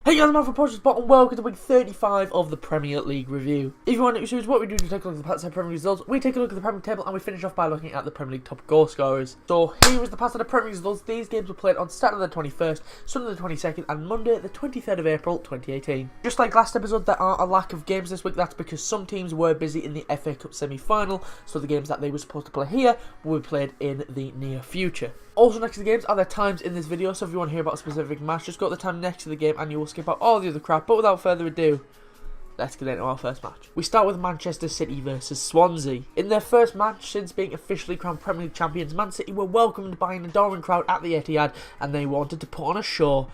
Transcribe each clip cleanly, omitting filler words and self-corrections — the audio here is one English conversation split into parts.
Hey guys, I'm Alfred Porter's Spot and welcome to week 35 of the Premier League review. If you want to choose what we do to take a look at the past 10 Premier League results, we take a look at the Premier League table and we finish off by looking at the Premier League top goal scorers. So here is the past 10 Premier League results. These games were played on Saturday the 21st, Sunday the 22nd and Monday the 23rd of April 2018. Just like last episode, there are a lack of games this week. That's because some teams were busy in the FA Cup semi-final, so the games that they were supposed to play here will be played in the near future. Also next to the games are the times in this video, so if you want to hear about a specific match, just go to the time next to the game and you will skip out all the other crap. But without further ado, let's get into our first match. We start with Manchester City versus Swansea. In their first match since being officially crowned Premier League champions, Man City were welcomed by an adoring crowd at the Etihad and they wanted to put on a show,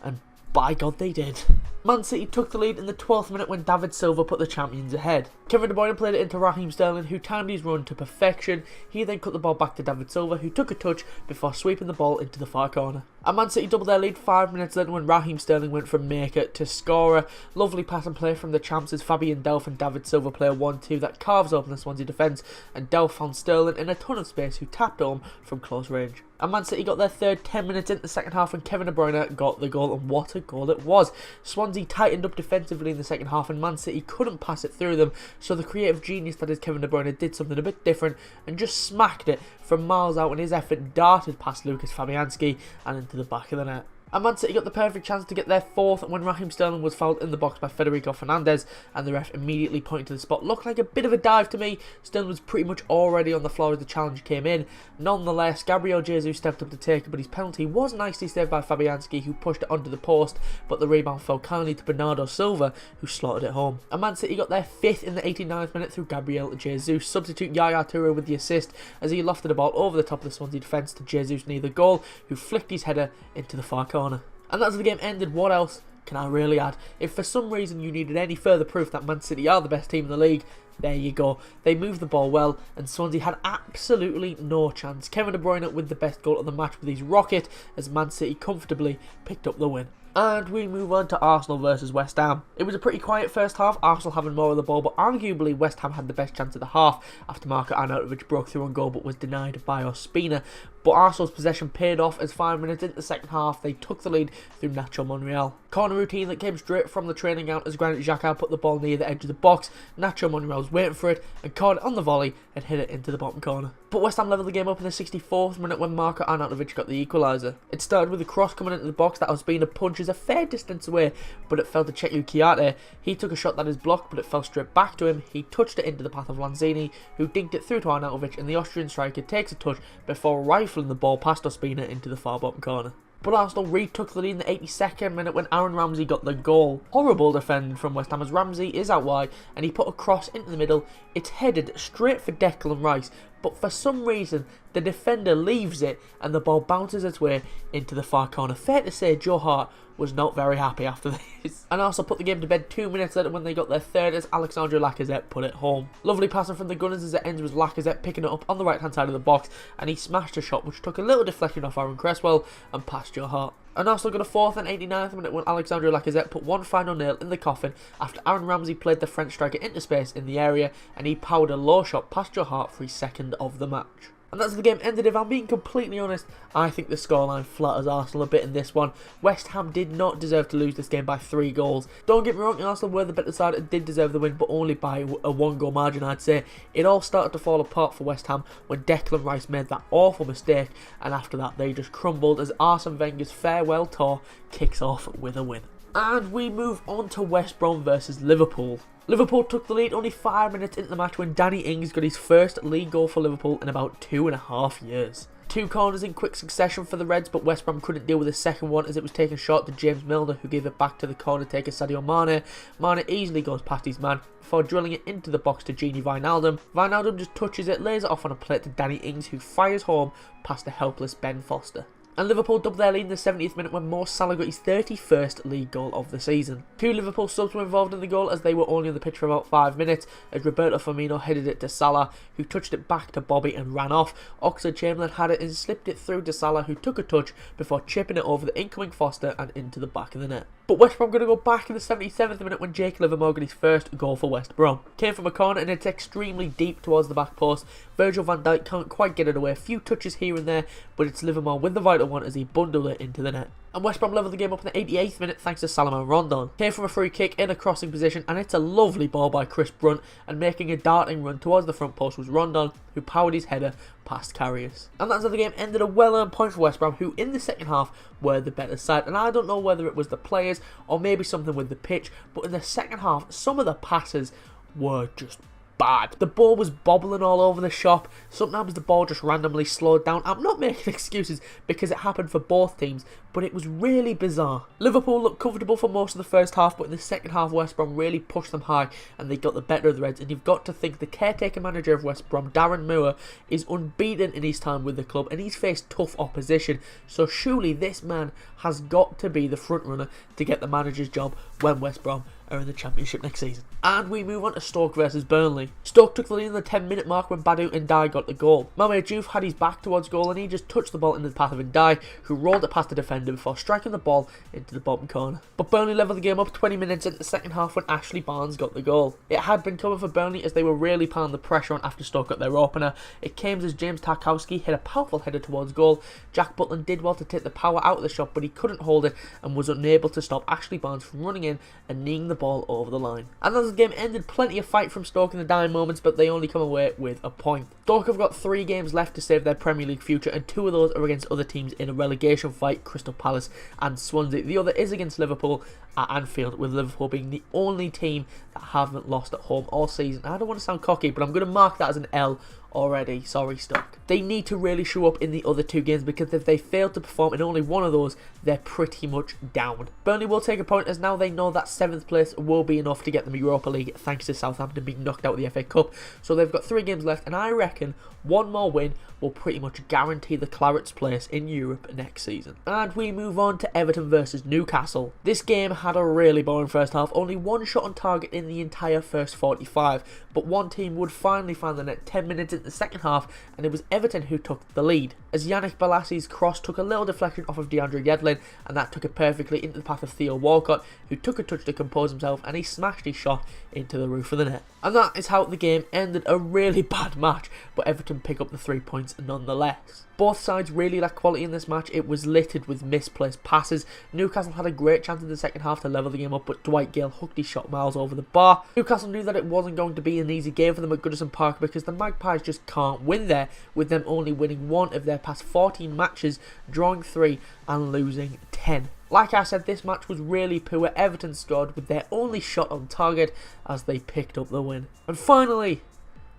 and by God they did. Man City took the lead in the 12th minute when David Silva put the champions ahead. Kevin De Bruyne played it into Raheem Sterling, who timed his run to perfection. He then cut the ball back to David Silva, who took a touch before sweeping the ball into the far corner. And Man City doubled their lead 5 minutes later when Raheem Sterling went from maker to scorer. Lovely pass and play from the champs as Fabian Delph and David Silva play a 1-2 that carves open the Swansea defence, and Delph found Sterling in a ton of space, who tapped home from close range. And Man City got their third 10 minutes into the second half when Kevin De Bruyne got the goal, and what a goal it was. Swansea tightened up defensively in the second half and Man City couldn't pass it through them, so the creative genius that is Kevin De Bruyne did something a bit different and just smacked it from miles out when his effort darted past Lucas Fabianski and into the back of the net. And Man City got the perfect chance to get their fourth when Raheem Sterling was fouled in the box by Federico Fernandez, and the ref immediately pointed to the spot. Looked like a bit of a dive to me. Sterling was pretty much already on the floor as the challenge came in. Nonetheless, Gabriel Jesus stepped up to take it, but his penalty was nicely saved by Fabianski, who pushed it onto the post, but the rebound fell kindly to Bernardo Silva, who slotted it home. And Man City got their fifth in the 89th minute through Gabriel Jesus. Substitute Yaya Toure with the assist as he lofted the ball over the top of the Swansea defence to Jesus near the goal, who flicked his header into the far corner. And as the game ended, what else can I really add? If for some reason you needed any further proof that Man City are the best team in the league, there you go. They moved the ball well and Swansea had absolutely no chance. Kevin De Bruyne with the best goal of the match with his rocket as Man City comfortably picked up the win. And we move on to Arsenal versus West Ham. It was a pretty quiet first half, Arsenal having more of the ball, but arguably West Ham had the best chance of the half after Marco Arnautovic broke through on goal but was denied by Ospina. But Arsenal's possession paid off as 5 minutes into the second half they took the lead through Nacho Monreal. Corner routine that came straight from the training ground as Granit Xhaka put the ball near the edge of the box. Nacho Monreal was waiting for it and caught it on the volley and hit it into the bottom corner. But West Ham levelled the game up in the 64th minute when Marco Arnautovic got the equaliser. It started with a cross coming into the box that Ospina punches a fair distance away, but it fell to Cheku Kouyaté. He took a shot that is blocked, but it fell straight back to him. He touched it into the path of Lanzini, who dinked it through to Arnautovic, and the Austrian striker takes a touch before rifling the ball past Ospina into the far bottom corner. But Arsenal retook the lead in the 82nd minute when Aaron Ramsey got the goal. Horrible defending from West Ham as Ramsey is out wide and he put a cross into the middle. It's headed straight for Declan Rice, but for some reason the defender leaves it and the ball bounces its way into the far corner. Fair to say Joe Hart was not very happy after this. And also put the game to bed 2 minutes later when they got their third as Alexandre Lacazette put it home. Lovely passing from the Gunners as it ends with Lacazette picking it up on the right hand side of the box and he smashed a shot which took a little deflection off Aaron Cresswell and past Joe Hart. And Arsenal got a fourth and 89th minute when Alexandre Lacazette put one final nail in the coffin after Aaron Ramsey played the French striker into space in the area and he powered a low shot past Joe Hart for his second of the match. And that's the game ended. If I'm being completely honest, I think the scoreline flatters Arsenal a bit in this one. West Ham did not deserve to lose this game by 3 goals. Don't get me wrong, Arsenal were the better side and did deserve the win, but only by a 1-goal margin, I'd say. It all started to fall apart for West Ham when Declan Rice made that awful mistake, and after that they just crumbled as Arsene Wenger's farewell tour kicks off with a win. And we move on to West Brom versus Liverpool. Liverpool took the lead only 5 minutes into the match when Danny Ings got his first league goal for Liverpool in about 2.5 years. 2 corners in quick succession for the Reds, but West Brom couldn't deal with the second one as it was taken short to James Milner, who gave it back to the corner taker Sadio Mane. Mane easily goes past his man before drilling it into the box to Gini Wijnaldum. Wijnaldum just touches it, lays it off on a plate to Danny Ings, who fires home past the helpless Ben Foster. And Liverpool doubled their lead in the 70th minute when Mo Salah got his 31st league goal of the season. 2 Liverpool subs were involved in the goal as they were only on the pitch for about 5 minutes as Roberto Firmino headed it to Salah, who touched it back to Bobby and ran off. Oxlade-Chamberlain had it and slipped it through to Salah, who took a touch before chipping it over the incoming Foster and into the back of the net. But West Brom going to go back in the 77th minute when Jake Livermore got his first goal for West Brom. Came from a corner and it's extremely deep towards the back post. Virgil van Dijk can't quite get it away, a few touches here and there, but it's Livermore with the vital one as he bundled it into the net. and West Brom level the game up in the 88th minute thanks to Salomon Rondon. Came from a free kick in a crossing position, and it's a lovely ball by Chris Brunt, and making a darting run towards the front post was Rondon, who powered his header past Karius. And that's how the game ended. A well-earned point for West Brom, who in the second half were the better side. And I don't know whether it was the players or maybe something with the pitch, but in the second half some of the passes were just bad. The ball was bobbling all over the shop. Sometimes the ball just randomly slowed down. I'm not making excuses because it happened for both teams, but it was really bizarre. Liverpool looked comfortable for most of the first half, but in the second half West Brom really pushed them high and they got the better of the Reds. And you've got to think the caretaker manager of West Brom, Darren Moore, is unbeaten in his time with the club and he's faced tough opposition. So surely this man has got to be the front runner to get the manager's job when West Brom are in the Championship next season. And we move on to Stoke versus Burnley. Stoke took the lead in the 10-minute mark when Badou Ndiaye got the goal. Mame Diouf had his back towards goal and he just touched the ball into the path of Ndiaye, who rolled it past the defender before striking the ball into the bottom corner. But Burnley levelled the game up 20 minutes into the second half when Ashley Barnes got the goal. It had been coming for Burnley as they were really piling the pressure on after Stoke got their opener. It came as James Tarkowski hit a powerful header towards goal. Jack Butland did well to take the power out of the shot, but he couldn't hold it and was unable to stop Ashley Barnes from running in and kneeing the ball over the line. And as the game ended, plenty of fight from Stoke in the dying moments, but they only come away with a point. Stoke have got 3 games left to save their Premier League future, and 2 of those are against other teams in a relegation fight, Crystal Palace and Swansea. The other is against Liverpool at Anfield, with Liverpool being the only team that haven't lost at home all season. I don't want to sound cocky, but I'm going to mark that as an L already. Sorry, Stoke. They need to really show up in the other 2 games, because if they fail to perform in only one of those, they're pretty much down. Burnley will take a point as now they know that 7th place will be enough to get them Europa League thanks to Southampton being knocked out of the FA Cup. So they've got 3 games left, and I reckon one more win will pretty much guarantee the Clarets' place in Europe next season. And we move on to Everton versus Newcastle. This game had a really boring first half, only 1 shot on target in the entire first 45, but one team would finally find the net 10 minutes into the second half, and it was Everton who took the lead, as Yannick Bolassi's cross took a little deflection off of DeAndre Yedlin, and that took it perfectly into the path of Theo Walcott, who took a touch to compose himself, and he smashed his shot into the roof of the net. And that is how the game ended. A really bad match, but Everton pick up the 3 points nonetheless. Both sides really lacked quality in this match. It was littered with misplaced passes. Newcastle had a great chance in the second half to level the game up, but Dwight Gale hooked his shot miles over the bar. Newcastle knew that it wasn't going to be an easy game for them at Goodison Park, because the Magpies just can't win there, with them only winning 1 of their past 14 matches, drawing 3 and losing 10. Like I said, this match was really poor. Everton scored with their only shot on target as they picked up the win. And finally,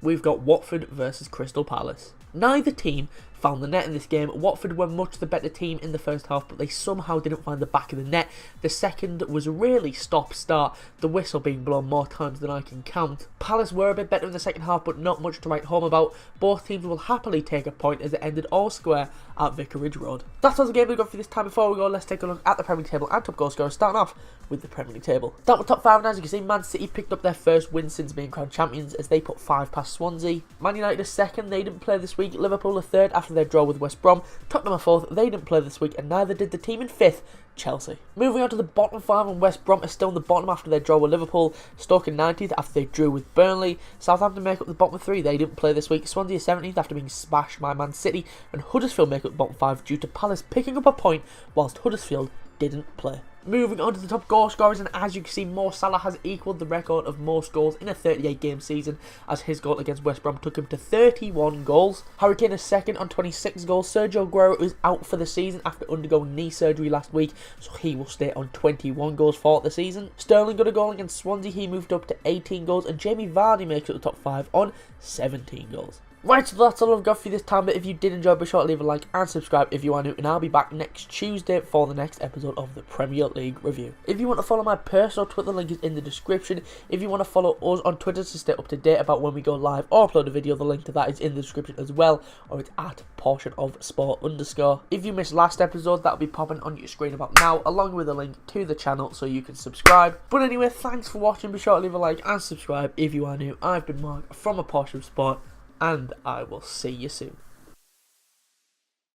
we've got Watford versus Crystal Palace. Neither team found the net in this game. Watford were much the better team in the first half, but they somehow didn't find the back of the net. The second was really stop-start, the whistle being blown more times than I can count. Palace were a bit better in the second half, but not much to write home about. Both teams will happily take a point as it ended all square at Vicarage Road. That's all the game we've got for this time. Before we go, let's take a look at the Premier League table and top goal scorers, starting off with the Premier League table. That was top 5, and as you can see, Man City picked up their first win since being crowned champions as they put 5 past Swansea. Man United are second, they didn't play this week. Liverpool are third after their draw with West Brom. Tottenham are fourth, they didn't play this week, and neither did the team in fifth, Chelsea. Moving on to the bottom 5, and West Brom are still in the bottom after their draw with Liverpool. Stoke in 19th after they drew with Burnley. Southampton make up the bottom 3, they didn't play this week. Swansea 17th after being smashed by Man City, and Huddersfield make up the bottom 5 due to Palace picking up a point whilst Huddersfield didn't play. Moving on to the top goal scorers, and as you can see, Mo Salah has equalled the record of most goals in a 38-game season, as his goal against West Brom took him to 31 goals. Harry Kane is second on 26 goals. Sergio Aguero is out for the season after undergoing knee surgery last week, so he will stay on 21 goals for the season. Sterling got a goal against Swansea, he moved up to 18 goals, and Jamie Vardy makes it the top 5 on 17 goals. Right, so that's all I've got for you this time, but if you did enjoy, be sure to leave a like and subscribe if you are new, and I'll be back next Tuesday for the next episode of the Premier League review. If you want to follow my personal Twitter, link is in the description. If you want to follow us on Twitter to stay up to date about when we go live or upload a video, the link to that is in the description as well, or it's at portionofsport_. If you missed last episode, that'll be popping on your screen about now, along with a link to the channel so you can subscribe. But anyway, thanks for watching, be sure to leave a like and subscribe if you are new. I've been Mark from A Portion of Sport, and I will see you soon.